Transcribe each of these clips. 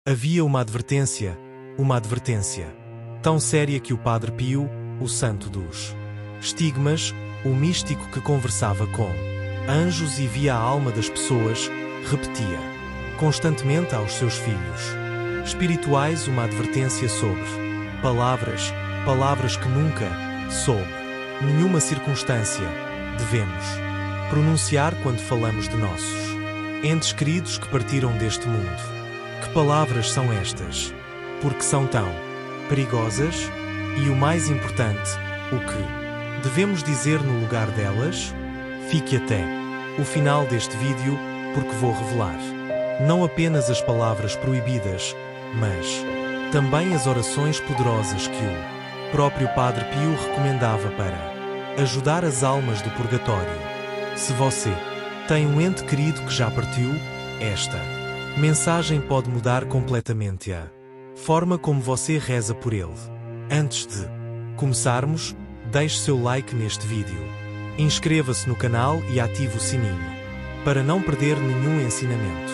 Havia uma advertência, tão séria que o Padre Pio, o santo dos estigmas, o místico que conversava com anjos e via a alma das pessoas, repetia constantemente aos seus filhos espirituais uma advertência sobre palavras que nunca, sob nenhuma circunstância, devemos pronunciar quando falamos de nossos entes queridos que partiram deste mundo. Que palavras são estas? Porque são tão perigosas? E o mais importante, o que devemos dizer no lugar delas? Fique até o final deste vídeo, porque vou revelar não apenas as palavras proibidas, mas também as orações poderosas que o próprio Padre Pio recomendava para ajudar as almas do purgatório. Se você tem um ente querido que já partiu, esta mensagem pode mudar completamente a forma como você reza por ele. Antes de começarmos, deixe seu like neste vídeo, inscreva-se no canal e ative o sininho, para não perder nenhum ensinamento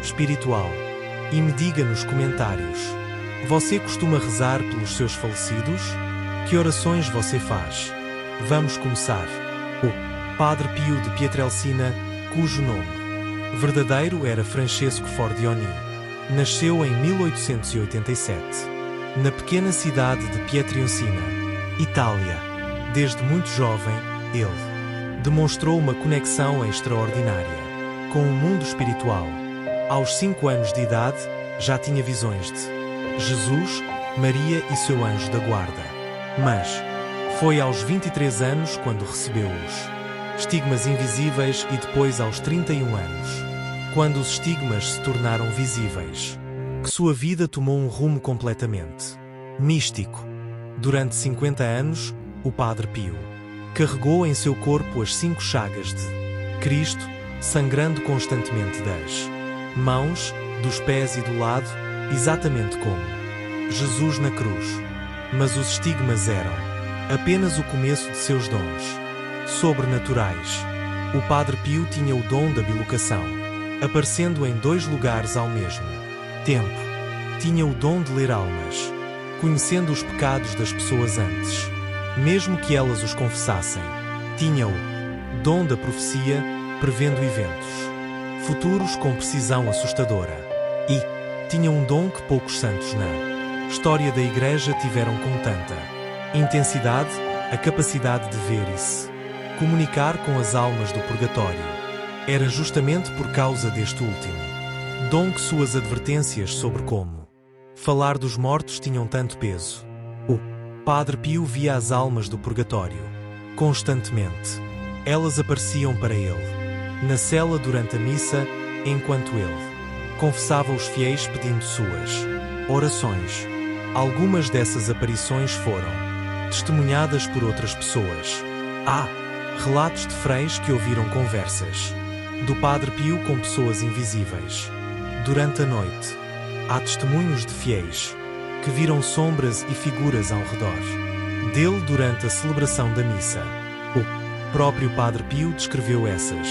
espiritual. E me diga nos comentários, você costuma rezar pelos seus falecidos? Que orações você faz? Vamos começar. O Padre Pio de Pietrelcina, cujo nome verdadeiro era Francesco Fordioni, nasceu em 1887, na pequena cidade de Pietrelcina, Itália. Desde muito jovem, ele demonstrou uma conexão extraordinária com o mundo espiritual. Aos 5 anos de idade, já tinha visões de Jesus, Maria e seu anjo da guarda. Mas foi aos 23 anos quando recebeu os estigmas invisíveis e depois aos 31 anos, quando os estigmas se tornaram visíveis, que sua vida tomou um rumo completamente místico. Durante 50 anos, o Padre Pio carregou em seu corpo as 5 chagas de Cristo, sangrando constantemente das mãos, dos pés e do lado, exatamente como Jesus na cruz. Mas os estigmas eram apenas o começo de seus dons sobrenaturais. O Padre Pio tinha o dom da bilocação, aparecendo em 2 lugares ao mesmo tempo. Tinha o dom de ler almas, conhecendo os pecados das pessoas antes mesmo que elas os confessassem. Tinha o dom da profecia, prevendo eventos futuros com precisão assustadora. E tinha um dom que poucos santos na história da Igreja tiveram com tanta intensidade, a capacidade de ver e se comunicar com as almas do purgatório. Era justamente por causa deste último dom que suas advertências sobre como falar dos mortos tinham tanto peso. O Padre Pio via as almas do purgatório constantemente. Elas apareciam para ele na cela durante a missa, enquanto ele confessava os fiéis pedindo suas orações. Algumas dessas aparições foram testemunhadas por outras pessoas. Há relatos de freis que ouviram conversas do Padre Pio com pessoas invisíveis durante a noite. Há testemunhos de fiéis que viram sombras e figuras ao redor dele durante a celebração da missa. O próprio Padre Pio descreveu essas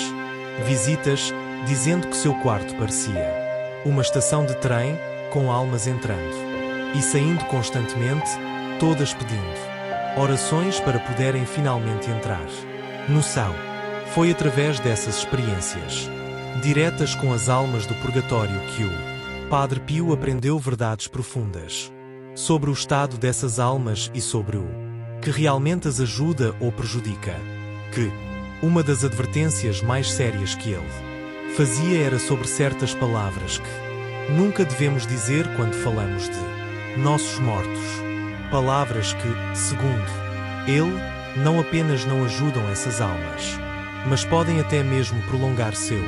visitas, dizendo que seu quarto parecia uma estação de trem com almas entrando e saindo constantemente, todas pedindo orações para poderem finalmente entrar no céu. Foi através dessas experiências diretas com as almas do purgatório que o Padre Pio aprendeu verdades profundas sobre o estado dessas almas e sobre o que realmente as ajuda ou prejudica. Que uma das advertências mais sérias que ele fazia era sobre certas palavras que nunca devemos dizer quando falamos de nossos mortos. Palavras que, segundo ele, não apenas não ajudam essas almas, mas podem até mesmo prolongar seu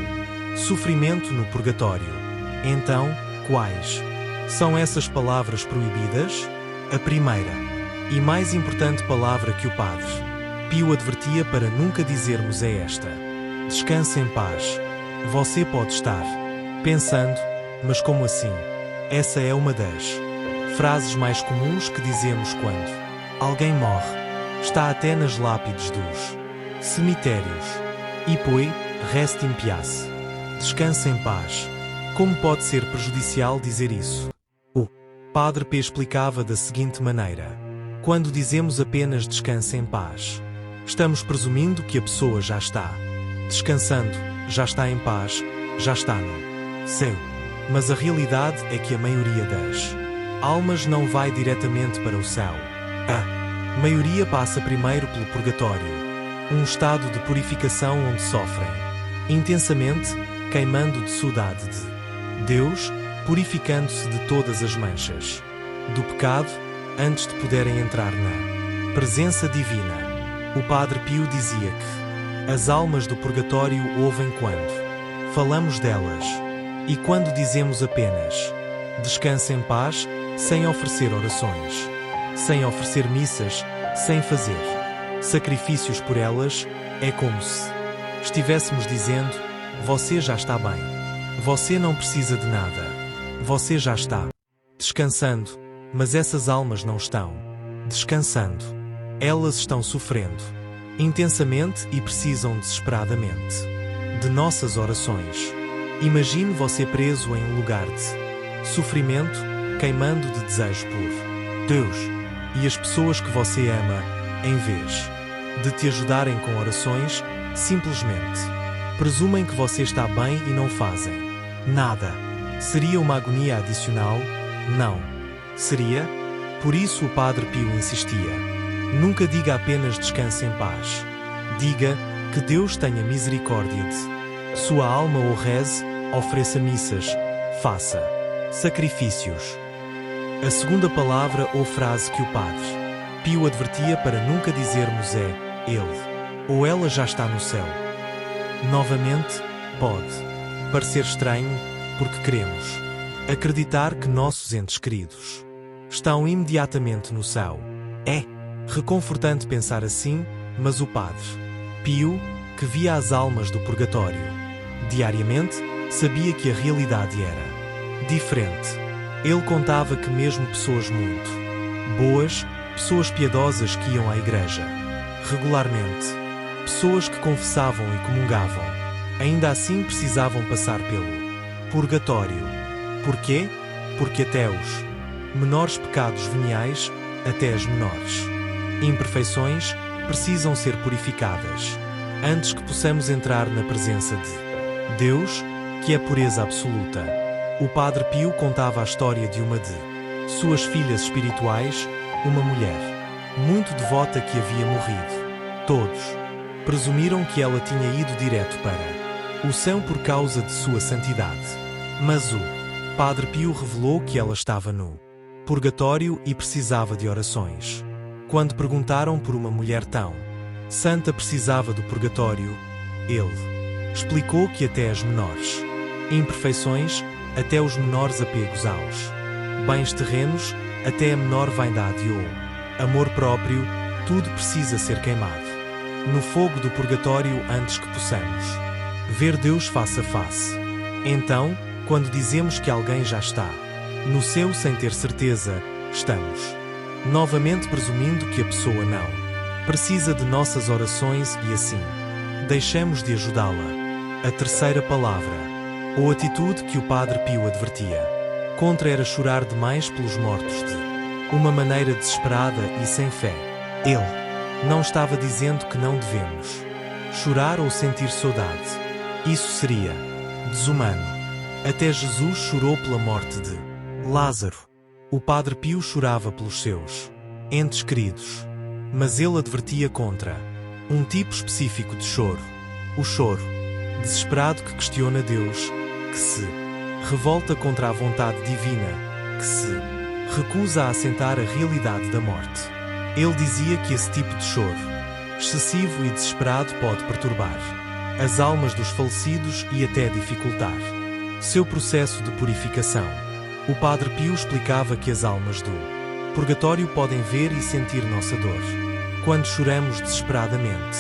sofrimento no purgatório. Então, quais são essas palavras proibidas? A primeira e mais importante palavra que o Padre Pio advertia para nunca dizermos é esta: descanse em paz. Você pode estar pensando, mas como assim? Essa é uma das frases mais comuns que dizemos quando alguém morre. Está até nas lápides dos cemitérios. E poi, rest in peace. Descanse em paz. Como pode ser prejudicial dizer isso? Padre P explicava da seguinte maneira: quando dizemos apenas descanse em paz, estamos presumindo que a pessoa já está descansando, já está em paz, já está no céu. Mas a realidade é que a maioria das almas não vai diretamente para o céu. A maioria passa primeiro pelo purgatório, um estado de purificação onde sofrem intensamente, queimando de saudade de Deus, purificando-se de todas as manchas do pecado, antes de poderem entrar na presença divina. O Padre Pio dizia que as almas do purgatório ouvem quando falamos delas, e quando dizemos apenas descanse em paz, sem oferecer orações, sem oferecer missas, sem fazer sacrifícios por elas, é como se estivéssemos dizendo: você já está bem, você não precisa de nada, você já está descansando. Mas essas almas não estão descansando. Elas estão sofrendo intensamente e precisam desesperadamente de nossas orações. Imagine você preso em um lugar de sofrimento, queimando de desejo por Deus, e as pessoas que você ama, em vez de te ajudarem com orações, simplesmente presumem que você está bem e não fazem nada. Seria uma agonia adicional? Não. Seria? Por isso o Padre Pio insistia: nunca diga apenas descanse em paz. Diga que Deus tenha misericórdia de sua alma, ou reze, ofereça missas, faça sacrifícios. A segunda palavra ou frase que o Padre Pio advertia para nunca dizermos é: ele ou ela já está no céu. Novamente, pode parecer estranho, porque queremos acreditar que nossos entes queridos estão imediatamente no céu. É reconfortante pensar assim, mas o Padre Pio, que via as almas do purgatório diariamente, sabia que a realidade era diferente. Ele contava que mesmo pessoas muito boas, pessoas piedosas que iam à igreja regularmente, pessoas que confessavam e comungavam, ainda assim precisavam passar pelo purgatório. Porquê? Porque até os menores pecados veniais, até as menores imperfeições, precisam ser purificadas antes que possamos entrar na presença de Deus, que é pureza absoluta. O Padre Pio contava a história de uma de suas filhas espirituais, uma mulher muito devota que havia morrido. Todos presumiram que ela tinha ido direto para o céu por causa de sua santidade. Mas o Padre Pio revelou que ela estava no purgatório e precisava de orações. Quando perguntaram por uma mulher tão santa precisava do purgatório, ele explicou que até as menores imperfeições, até os menores apegos aos bens terrenos, até a menor vaidade ou amor próprio, tudo precisa ser queimado no fogo do purgatório antes que possamos ver Deus face a face. Então, quando dizemos que alguém já está no céu sem ter certeza, estamos novamente presumindo que a pessoa não precisa de nossas orações e assim deixamos de ajudá-la. A terceira palavra ou atitude que o Padre Pio advertia contra era chorar demais pelos mortos de uma maneira desesperada e sem fé. Ele não estava dizendo que não devemos chorar ou sentir saudade. Isso seria desumano. Até Jesus chorou pela morte de Lázaro. O Padre Pio chorava pelos seus entes queridos, mas ele advertia contra um tipo específico de choro. O choro desesperado que questiona Deus, que se revolta contra a vontade divina, que se recusa a aceitar a realidade da morte. Ele dizia que esse tipo de choro excessivo e desesperado pode perturbar as almas dos falecidos e até dificultar seu processo de purificação. O Padre Pio explicava que as almas do purgatório podem ver e sentir nossa dor quando choramos desesperadamente,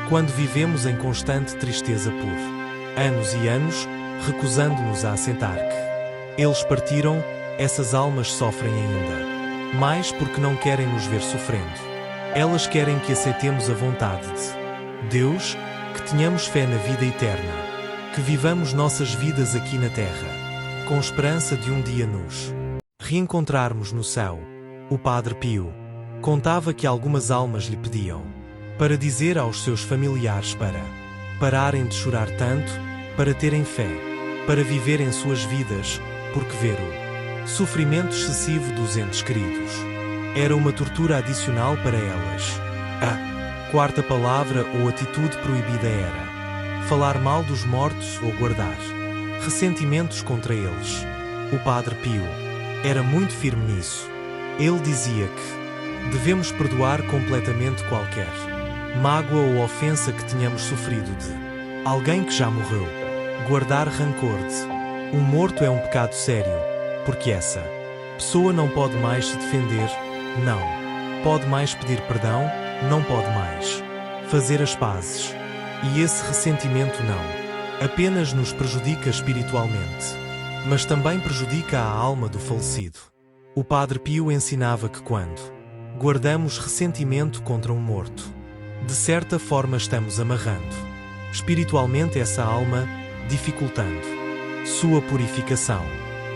quando vivemos em constante tristeza por anos e anos, recusando-nos a aceitar que eles partiram. Essas almas sofrem ainda mais porque não querem nos ver sofrendo. Elas querem que aceitemos a vontade de Deus, que tenhamos fé na vida eterna, que vivamos nossas vidas aqui na terra, com esperança de um dia nos reencontrarmos no céu. O Padre Pio contava que algumas almas lhe pediam para dizer aos seus familiares para pararem de chorar tanto, para terem fé, para viverem suas vidas, porque ver o sofrimento excessivo dos entes queridos era uma tortura adicional para elas. A quarta palavra ou atitude proibida era falar mal dos mortos ou guardar ressentimentos contra eles. O Padre Pio era muito firme nisso. Ele dizia que devemos perdoar completamente qualquer mágoa ou ofensa que tenhamos sofrido de alguém que já morreu. Guardar rancor de um morto é um pecado sério, porque essa pessoa não pode mais se defender, não pode mais pedir perdão, não pode mais fazer as pazes. E esse ressentimento não apenas nos prejudica espiritualmente, mas também prejudica a alma do falecido. O Padre Pio ensinava que quando guardamos ressentimento contra um morto, de certa forma estamos amarrando espiritualmente essa alma, dificultando sua purificação.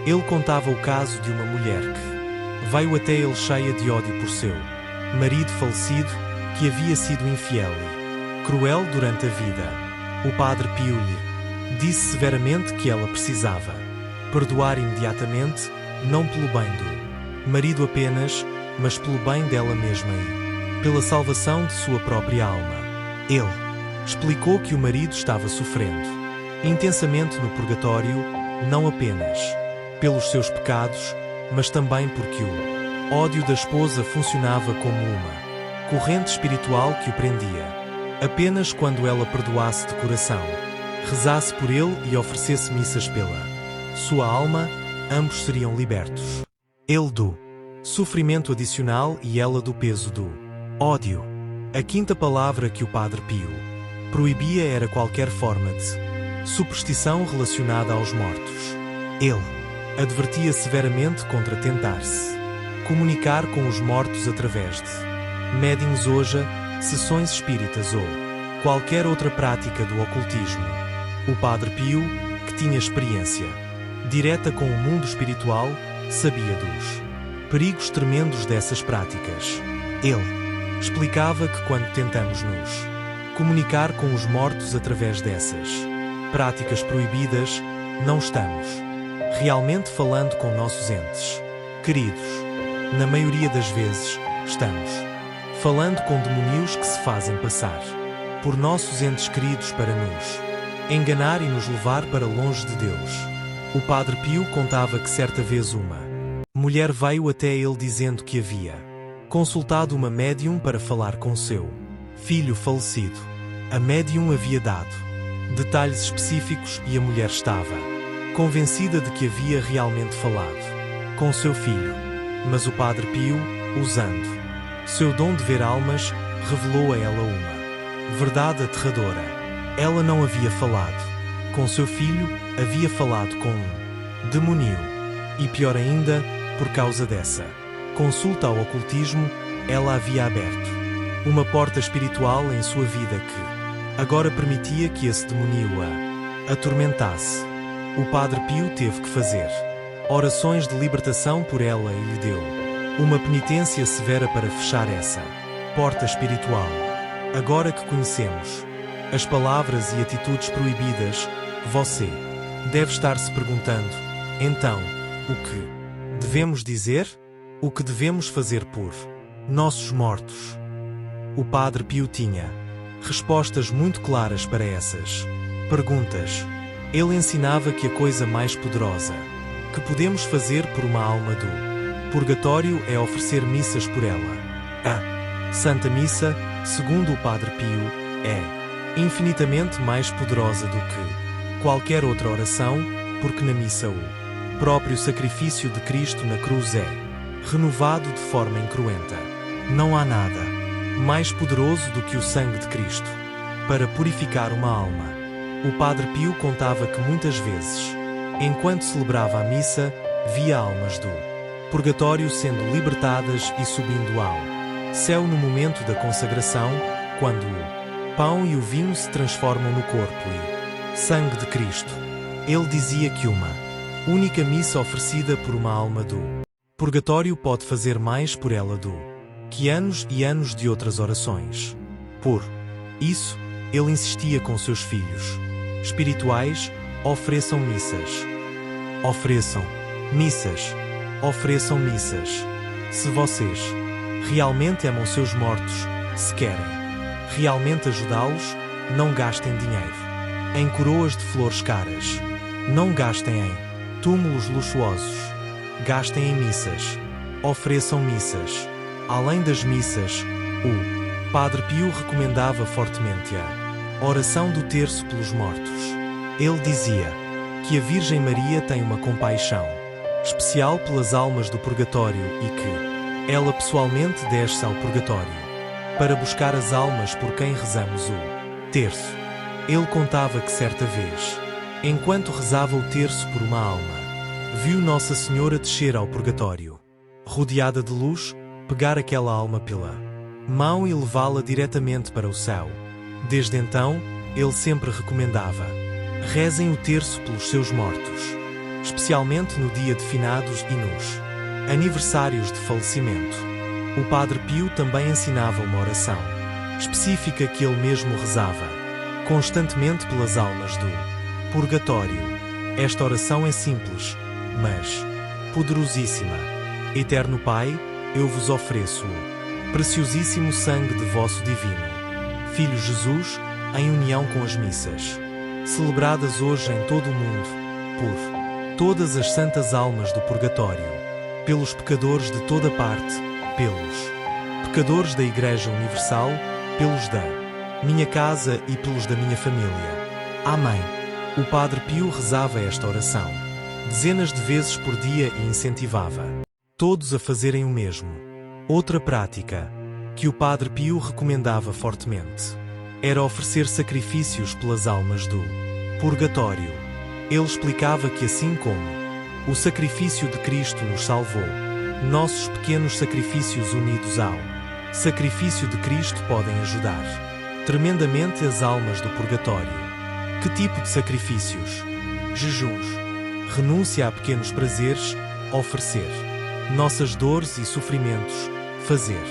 Ele contava o caso de uma mulher que veio até ele cheia de ódio por seu marido falecido, que havia sido infiel e cruel durante a vida. O Padre Pio lhe disse severamente que ela precisava perdoar imediatamente, não pelo bem do marido apenas, mas pelo bem dela mesma e pela salvação de sua própria alma. Ele explicou que o marido estava sofrendo intensamente no purgatório, não apenas pelos seus pecados, mas também porque o ódio da esposa funcionava como uma corrente espiritual que o prendia. Apenas quando ela perdoasse de coração, rezasse por ele e oferecesse missas pela sua alma, ambos seriam libertos. Ele do sofrimento adicional e ela do peso do ódio. A quinta palavra que o Padre Pio proibia era qualquer forma de superstição relacionada aos mortos. Ele advertia severamente contra tentar-se comunicar com os mortos através de médiuns ouja, sessões espíritas ou qualquer outra prática do ocultismo. O Padre Pio, que tinha experiência direta com o mundo espiritual, sabia dos perigos tremendos dessas práticas. Ele explicava que quando tentamos nos comunicar com os mortos através dessas práticas proibidas, não estamos realmente falando com nossos entes queridos. Na maioria das vezes, estamos falando com demónios que se fazem passar por nossos entes queridos para nos enganar e nos levar para longe de Deus. O Padre Pio contava que certa vez uma mulher veio até ele dizendo que havia consultado uma médium para falar com seu filho falecido. A médium havia dado detalhes específicos e a mulher estava convencida de que havia realmente falado com seu filho. Mas o Padre Pio, usando seu dom de ver almas, revelou a ela uma verdade aterradora. Ela não havia falado com seu filho, havia falado com um demónio. E pior ainda, por causa dessa consulta ao ocultismo, ela havia aberto uma porta espiritual em sua vida que agora permitia que esse demónio a atormentasse. O Padre Pio teve que fazer orações de libertação por ela e lhe deu uma penitência severa para fechar essa porta espiritual. Agora que conhecemos as palavras e atitudes proibidas, você deve estar se perguntando, então, o que devemos dizer? O que devemos fazer por nossos mortos? O Padre Pio tinha respostas muito claras para essas perguntas. Ele ensinava que a coisa mais poderosa que podemos fazer por uma alma do purgatório é oferecer missas por ela. A Santa Missa, segundo o Padre Pio, é infinitamente mais poderosa do que qualquer outra oração, porque na missa o próprio sacrifício de Cristo na cruz é renovado de forma incruenta. Não há nada mais poderoso do que o sangue de Cristo para purificar uma alma. O Padre Pio contava que muitas vezes, enquanto celebrava a missa, via almas do purgatório sendo libertadas e subindo ao céu no momento da consagração, quando o pão e o vinho se transformam no corpo e sangue de Cristo. Ele dizia que uma única missa oferecida por uma alma do Purgatório pode fazer mais por ela do que anos e anos de outras orações. Por isso, ele insistia com seus filhos espirituais: ofereçam missas. Ofereçam missas. Ofereçam missas. Se vocês realmente amam seus mortos, se querem realmente ajudá-los, não gastem dinheiro em coroas de flores caras. Não gastem em túmulos luxuosos. Gastem em missas. Ofereçam missas. Além das missas, o Padre Pio recomendava fortemente a oração do terço pelos mortos. Ele dizia que a Virgem Maria tem uma compaixão especial pelas almas do purgatório e que ela pessoalmente desce ao purgatório para buscar as almas por quem rezamos o terço. Ele contava que certa vez, enquanto rezava o terço por uma alma, viu Nossa Senhora descer ao purgatório, rodeada de luz, pegar aquela alma pela mão e levá-la diretamente para o céu. Desde então, ele sempre recomendava: rezem o terço pelos seus mortos, especialmente no dia de finados e nos aniversários de falecimento. O Padre Pio também ensinava uma oração específica que ele mesmo rezava constantemente pelas almas do purgatório. Esta oração é simples, mas poderosíssima. Eterno Pai, eu vos ofereço o preciosíssimo sangue de vosso divino Filho Jesus, em união com as missas celebradas hoje em todo o mundo, por todas as santas almas do purgatório, pelos pecadores de toda parte, pelos pecadores da Igreja Universal, pelos da minha casa e pelos da minha família. Amém. O Padre Pio rezava esta oração dezenas de vezes por dia e incentivava todos a fazerem o mesmo. Outra prática que o Padre Pio recomendava fortemente era oferecer sacrifícios pelas almas do purgatório. Ele explicava que assim como o sacrifício de Cristo nos salvou, nossos pequenos sacrifícios unidos ao sacrifício de Cristo podem ajudar tremendamente as almas do purgatório. Que tipo de sacrifícios? Jejuns, renúncia a pequenos prazeres, oferecer nossas dores e sofrimentos, fazer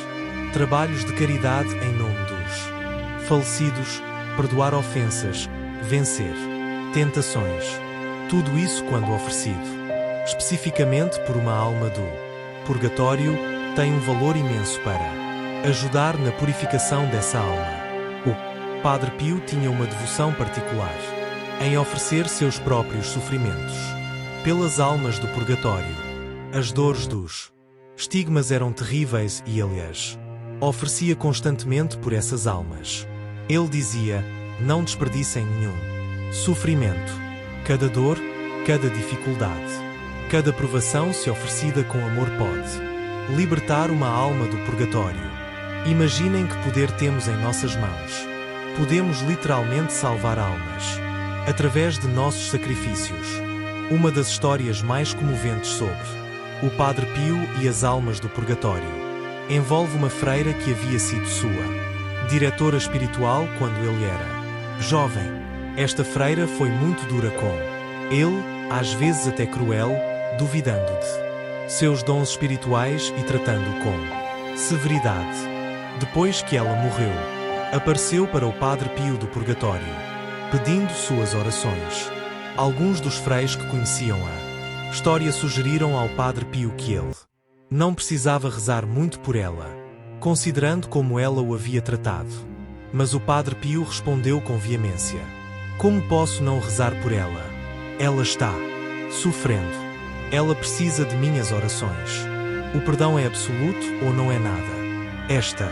trabalhos de caridade em nome dos falecidos, perdoar ofensas, vencer tentações. Tudo isso, quando oferecido especificamente por uma alma do purgatório, tem um valor imenso para ajudar na purificação dessa alma. O Padre Pio tinha uma devoção particular em oferecer seus próprios sofrimentos pelas almas do purgatório. As dores dos estigmas eram terríveis e ele as oferecia constantemente por essas almas. Ele dizia: não desperdicem nenhum sofrimento. Cada dor, cada dificuldade, cada provação, se oferecida com amor, pode libertar uma alma do purgatório. Imaginem que poder temos em nossas mãos. Podemos literalmente salvar almas através de nossos sacrifícios. Uma das histórias mais comoventes sobre o Padre Pio e as almas do purgatório envolve uma freira que havia sido sua diretora espiritual quando ele era jovem. Esta freira foi muito dura com ele, às vezes até cruel, duvidando de seus dons espirituais e tratando-o com severidade. Depois que ela morreu, apareceu para o Padre Pio do purgatório, pedindo suas orações. Alguns dos freis que conheciam a história sugeriram ao Padre Pio que ele não precisava rezar muito por ela, considerando como ela o havia tratado. Mas o Padre Pio respondeu com veemência: como posso não rezar por ela? Ela está sofrendo. Ela precisa de minhas orações. O perdão é absoluto ou não é nada? Esta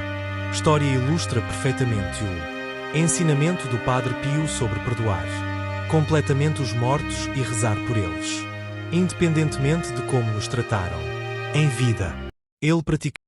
história ilustra perfeitamente o ensinamento do Padre Pio sobre perdoar completamente os mortos e rezar por eles, independentemente de como nos trataram em vida. Ele praticava